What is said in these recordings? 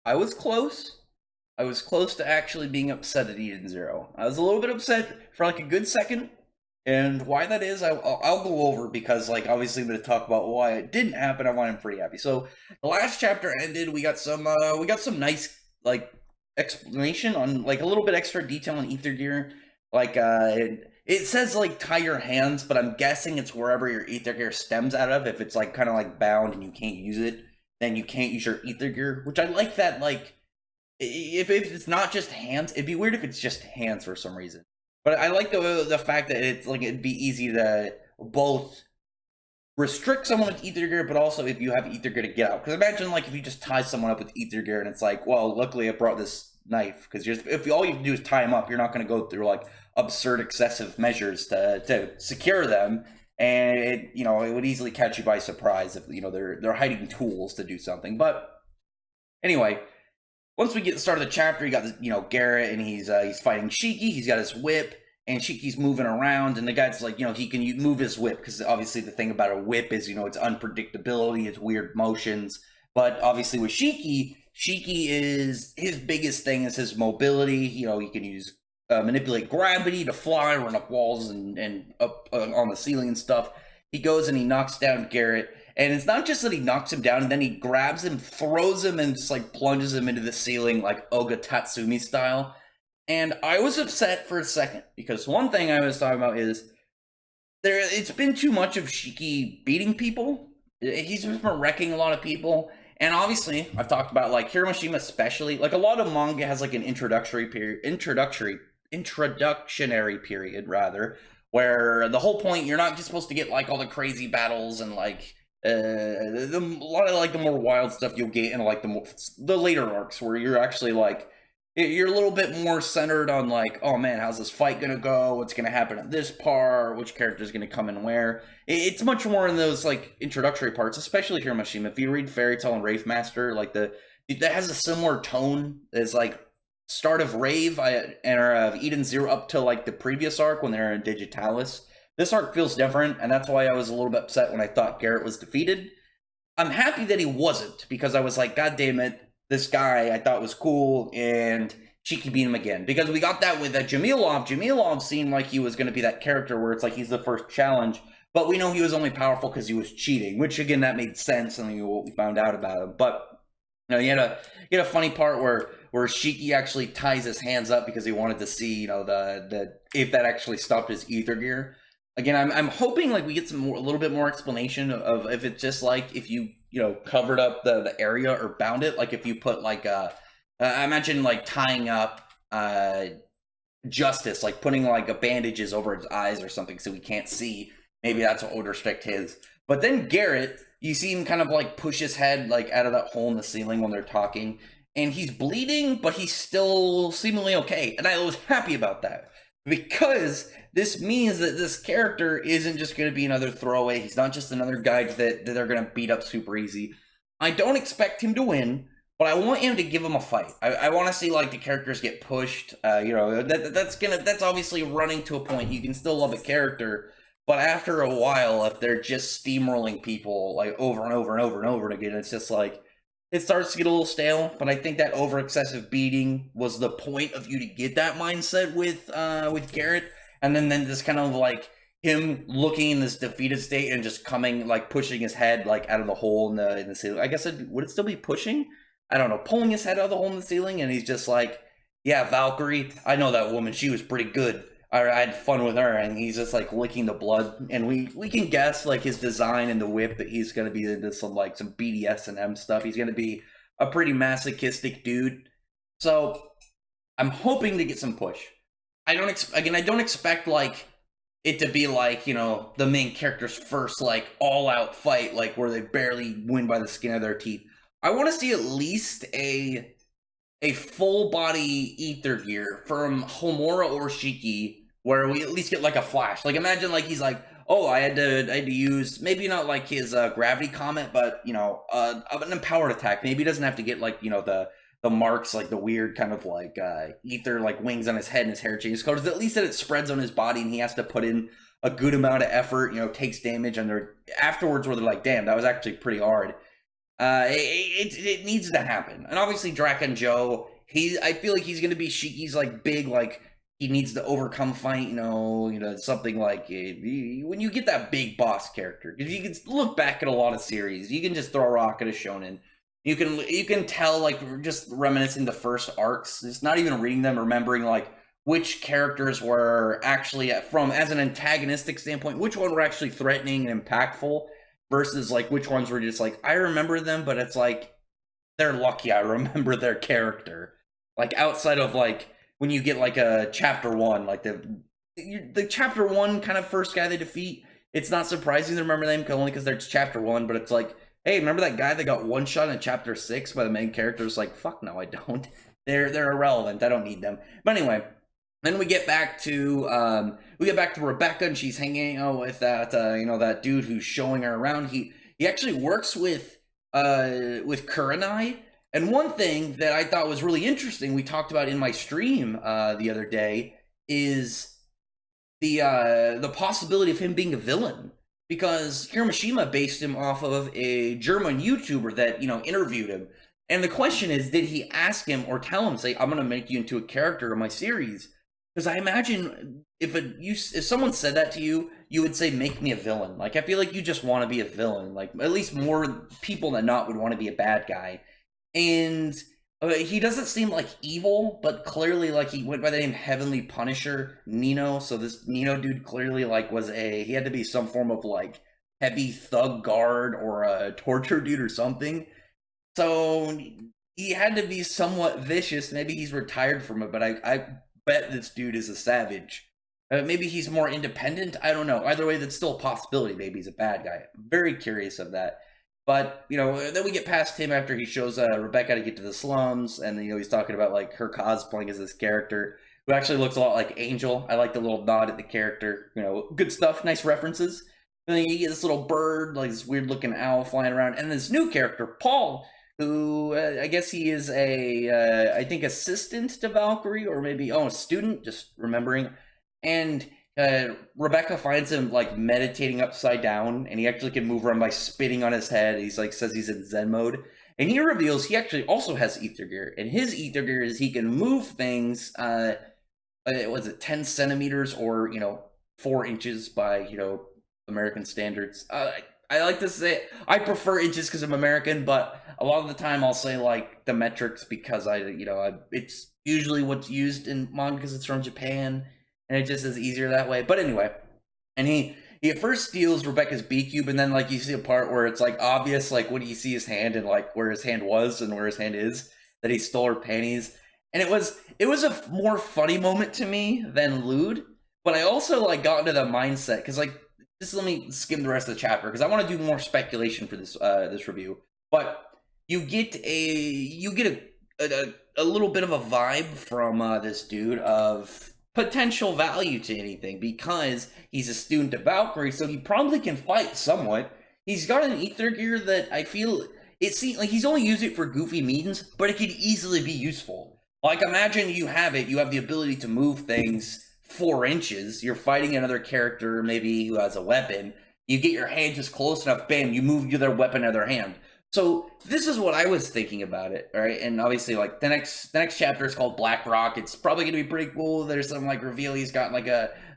I was close. I was close to actually being upset at Eden Zero. I was a little bit upset for like a good second, and why that is, I'll go over because like obviously I'm going to talk about why it didn't happen. And why I'm pretty happy. So the last chapter ended. We got some nice like explanation on like a little bit extra detail on Ether Gear. Like it says like tie your hands, but I'm guessing it's wherever your Ether Gear stems out of. If it's like kind of like bound and you can't use it, then you can't use your Ether Gear. Which I like that like if it's not just hands, it'd be weird if it's just hands for some reason. But I like the fact that it's like it'd be easy to both restrict someone with ether gear, but also if you have ether gear to get out. Because imagine like if you just tie someone up with ether gear and it's like, well, luckily I brought this knife because if all you can do is tie them up, you're not going to go through like absurd excessive measures to secure them. And it would easily catch you by surprise if they're hiding tools to do something. But anyway, once we get to the start of the chapter, you got this, Garrett, and he's fighting Shiki. He's got his whip, and Shiki's moving around, and the guy's like, he can move his whip, because obviously the thing about a whip is, it's unpredictability, it's weird motions. But obviously with Shiki is, his biggest thing is his mobility. He can use, manipulate gravity to fly, run up walls and up on the ceiling and stuff. He goes and he knocks down Garrett. And it's not just that he knocks him down and then he grabs him, throws him, and just like plunges him into the ceiling like Oga Tatsumi style. And I was upset for a second because one thing I was talking about is it's been too much of Shiki beating people. He's been wrecking a lot of people. And obviously, I've talked about like Hiroshima especially. Like a lot of manga has like an introductionary period rather, where the whole point you're not just supposed to get like all the crazy battles and like a lot of like the more wild stuff you'll get in like the later arcs where you're actually like you're a little bit more centered on like, oh man, how's this fight gonna go, what's gonna happen at this part, which character's gonna come in where. It's much more in those like introductory parts, especially Hiroshima. If you read Fairy Tail and Wraith Master, like that has a similar tone as like start of Rave and of Eden Zero up to like the previous arc when they're in Digitalis. This arc feels different, and that's why I was a little bit upset when I thought Garrett was defeated. I'm happy that he wasn't, because I was like, God damn it, this guy I thought was cool, and Shiki beat him again. Because we got that with Jamilov. Jamilov seemed like he was going to be that character where it's like he's the first challenge, but we know he was only powerful because he was cheating, which again, that made sense, and what we found out about him. But you had a funny part where Shiki actually ties his hands up because he wanted to see, the if that actually stopped his ether gear. Again, I'm hoping like we get a little bit more explanation of if it's just like if you covered up the area or bound it, like if you put like I imagine like tying up Justice, like putting like a bandages over his eyes or something so he can't see. Maybe that's what would restrict his. But then Garrett, you see him kind of like push his head like out of that hole in the ceiling when they're talking, and he's bleeding, but he's still seemingly okay, and I was happy about that. Because this means that this character isn't just going to be another throwaway. He's not just another guy that they're going to beat up super easy. I don't expect him to win, but I want him to give him a fight. I want to see like the characters get pushed. That's obviously running to a point. You can still love a character, but after a while, if they're just steamrolling people like over and over and over and over again, it's just like it starts to get a little stale. But I think that over excessive beating was the point of you to get that mindset with Garrett, and then this kind of like him looking in this defeated state and just coming like pushing his head like out of the hole in the ceiling. I guess would it still be pushing? I don't know, pulling his head out of the hole in the ceiling, and he's just like, yeah, Valkyrie, I know that woman. She was pretty good. I had fun with her, and he's just like licking the blood, and we can guess like his design and the whip that he's gonna be into some BDSM stuff. He's gonna be a pretty masochistic dude, so I'm hoping to get some push. I don't expect like it to be like the main character's first like all out fight like where they barely win by the skin of their teeth. I want to see at least a full body ether gear from Homura or Shiki, where we at least get like a flash. Like imagine like he's like, oh, I had to use maybe not like his gravity comet, but an empowered attack. Maybe he doesn't have to get like the marks, like the weird kind of like ether like wings on his head and his hair changes colors. At least that it spreads on his body and he has to put in a good amount of effort. Takes damage, and they're afterwards where they're like, damn, that was actually pretty hard. It needs to happen. And obviously Draken Joe, I feel like he's gonna be Shiki's like big, like he needs to overcome fight, something like when you get that big boss character, because you can look back at a lot of series, you can just throw a rock at a shonen. You can tell, like, just reminiscing the first arcs, just not even reading them, remembering like which characters were actually from as an antagonistic standpoint, which one were actually threatening and impactful versus like which ones were just like I remember them, but it's like they're lucky I remember their character. Like outside of like when you get like a chapter one, like the chapter one kind of first guy they defeat, it's not surprising to remember them only because they're chapter one. But it's like, hey, remember that guy that got one shot in chapter 6 by the main character? It's like, fuck no, I don't. They're irrelevant. I don't need them. But anyway, then we get back to Rebecca, and she's hanging out with that that dude who's showing her around. He actually works with Kurenai. And one thing that I thought was really interesting, we talked about in my stream the other day, is the possibility of him being a villain, because Hiroshima based him off of a German YouTuber that interviewed him. And the question is, did he ask him or tell him, say, I'm going to make you into a character in my series? Because I imagine if someone said that to you, you would say, make me a villain. Like, I feel like you just want to be a villain. Like, at least more people than not would want to be a bad guy. And he doesn't seem like evil, but clearly, like, he went by the name Heavenly Punisher, Nino. So this Nino dude clearly, like, he had to be some form of, like, heavy thug guard or a torture dude or something. So he had to be somewhat vicious. Maybe he's retired from it, but I bet this dude is a savage. Maybe he's more independent. I don't know. Either way, that's still a possibility. Maybe he's a bad guy. I'm very curious of that. But, then we get past him after he shows Rebecca to get to the slums. And, he's talking about, like, her cosplaying as this character, who actually looks a lot like Angel. I like the little nod at the character. Good stuff. Nice references. And then you get this little bird, like this weird-looking owl flying around. And this new character, Paul, who I guess he is I think, assistant to Valkyrie, or maybe, a student, just remembering. And Rebecca finds him, like, meditating upside down, and he actually can move around by spitting on his head. He's, like, says he's in Zen mode. And he reveals he actually also has ether gear. And his ether gear is he can move things, 10 centimeters or, 4 inches by, American standards. I like to say I prefer inches because I'm American, but a lot of the time I'll say like the metrics because it's usually what's used in manga because it's from Japan, and it just is easier that way. But anyway, and he at first steals Rebecca's B cube, and then like you see a part where it's like obvious, like when you see his hand and like where his hand was and where his hand is, that he stole her panties, and it was a more funny moment to me than lewd. But I also like got into the mindset because like. Just let me skim the rest of the chapter because I want to do more speculation for this this review. But you get a little bit of a vibe from this dude of potential value to anything because he's a student of Valkyrie, so he probably can fight somewhat. He's got an ether gear that I feel it seems like he's only used it for goofy means, but it could easily be useful. Like imagine you have the ability to move things 4 inches, you're fighting another character maybe who has a weapon, you get your hand just close enough, bam, you move their weapon out of their hand. So this is what I was thinking about it, right? And obviously like the next chapter is called Black Rock. It's probably gonna be pretty cool. There's some like reveal he's got like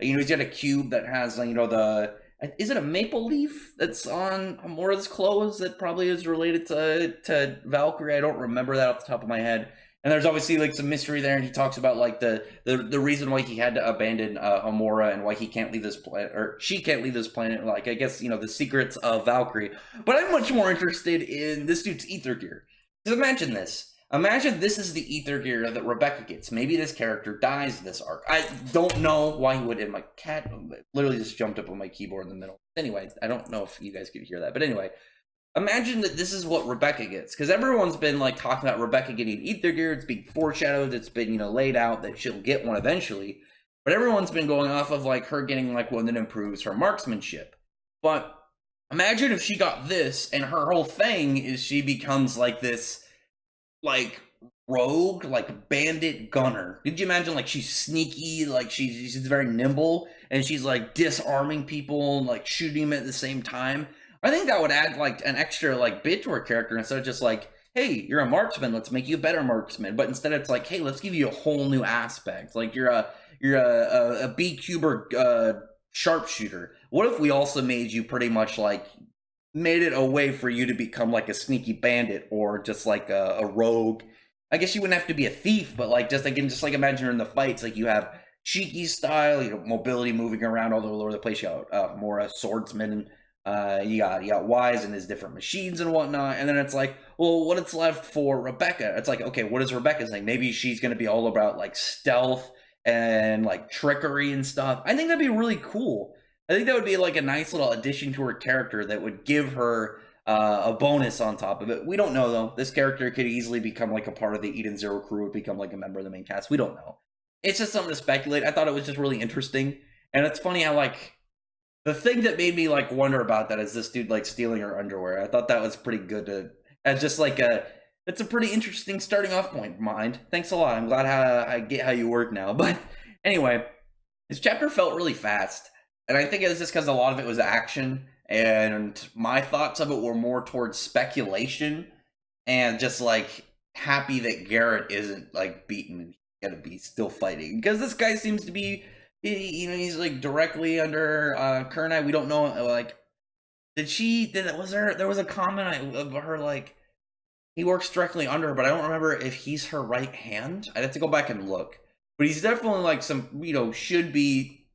he's got a cube that has is it a maple leaf that's on Amora's clothes that probably is related to Valkyrie? I don't remember that off the top of my head. And there's obviously like some mystery there, and he talks about like the reason why he had to abandon Amora and why he can't leave this planet, or she can't leave this planet. Like I guess the secrets of Valkyrie. But I'm much more interested in this dude's ether gear. Because imagine this. Imagine this is the ether gear that Rebecca gets. Maybe this character dies this arc. I don't know why he would. And my cat literally just jumped up on my keyboard in the middle. Anyway, I don't know if you guys could hear that, but anyway. Imagine that this is what Rebecca gets, because everyone's been like talking about Rebecca getting ether gear. It's being foreshadowed. It's been laid out that she'll get one eventually. But everyone's been going off of like her getting like one that improves her marksmanship. But imagine if she got this, and her whole thing is she becomes like this, like rogue, like bandit gunner. Did you imagine like she's sneaky, like she's very nimble, and she's like disarming people and like shooting them at the same time? I think that would add like an extra like bit to her character instead of just like, hey, you're a marksman, let's make you a better marksman. But instead it's like, hey, let's give you a whole new aspect. Like you're a beekeeper sharpshooter. What if we also made you pretty much like made it a way for you to become like a sneaky bandit or just like a rogue? I guess you wouldn't have to be a thief, but like just again, just like imagine her in the fights, like you have Shiki style, you know, mobility, moving around all over the place. You got more a swordsman. You got Wise and his different machines and whatnot, and then it's like, well, what it's left for Rebecca? It's like, okay, what is Rebecca's thing? Maybe she's gonna be all about like stealth and like trickery and stuff. I think that'd be really cool. I think that would be like a nice little addition to her character that would give her a bonus on top of it. We don't know though. This character could easily become like a part of the Eden Zero crew, would become like a member of the main cast. We don't know. It's just something to speculate. I thought it was just really interesting, and it's funny how like the thing that made me like wonder about that is this dude like stealing her underwear. I thought that was pretty good to as just like it's a pretty interesting starting off point. Mind. Thanks a lot. I'm glad how I get how you work now. But anyway, this chapter felt really fast, and I think it was just because a lot of it was action, and my thoughts of it were more towards speculation and just like happy that Garrett isn't like beaten and he's gonna be still fighting because this guy seems to be, you know, he's like directly under Kernai. We don't know like there was a comment of her like he works directly under her, but I don't remember if he's her right hand. I'd have to go back and look, but he's definitely like some, you know, should be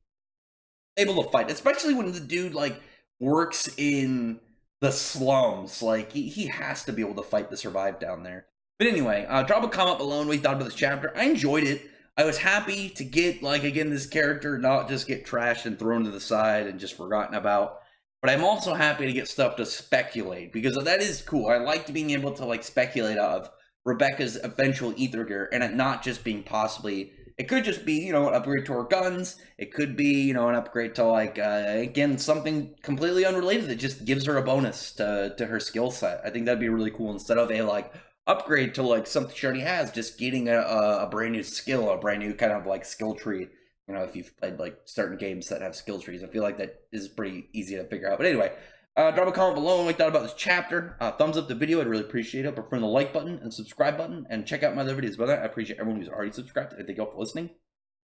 able to fight, especially when the dude like works in the slums. Like he has to be able to fight to survive down there. But anyway, drop a comment below what you thought about this chapter. I enjoyed it. I was happy to get, like, again, this character not just get trashed and thrown to the side and just forgotten about. But I'm also happy to get stuff to speculate, because that is cool. I liked being able to, like, speculate of Rebecca's eventual ether gear, and it not just being possibly, it could just be, you know, an upgrade to her guns. It could be, you know, an upgrade to, like, again, something completely unrelated that just gives her a bonus to her skill set. I think that'd be really cool instead of a, like, upgrade to like something she already has, just getting a brand new skill, a brand new kind of like skill tree. You know, if you've played like certain games that have skill trees, I feel like that is pretty easy to figure out. But anyway, drop a comment below what you thought about this chapter. Thumbs up the video, I'd really appreciate it. Prefer the like button and subscribe button, and check out my other videos. Brother, I appreciate everyone who's already subscribed, and thank you all for listening.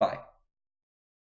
Bye.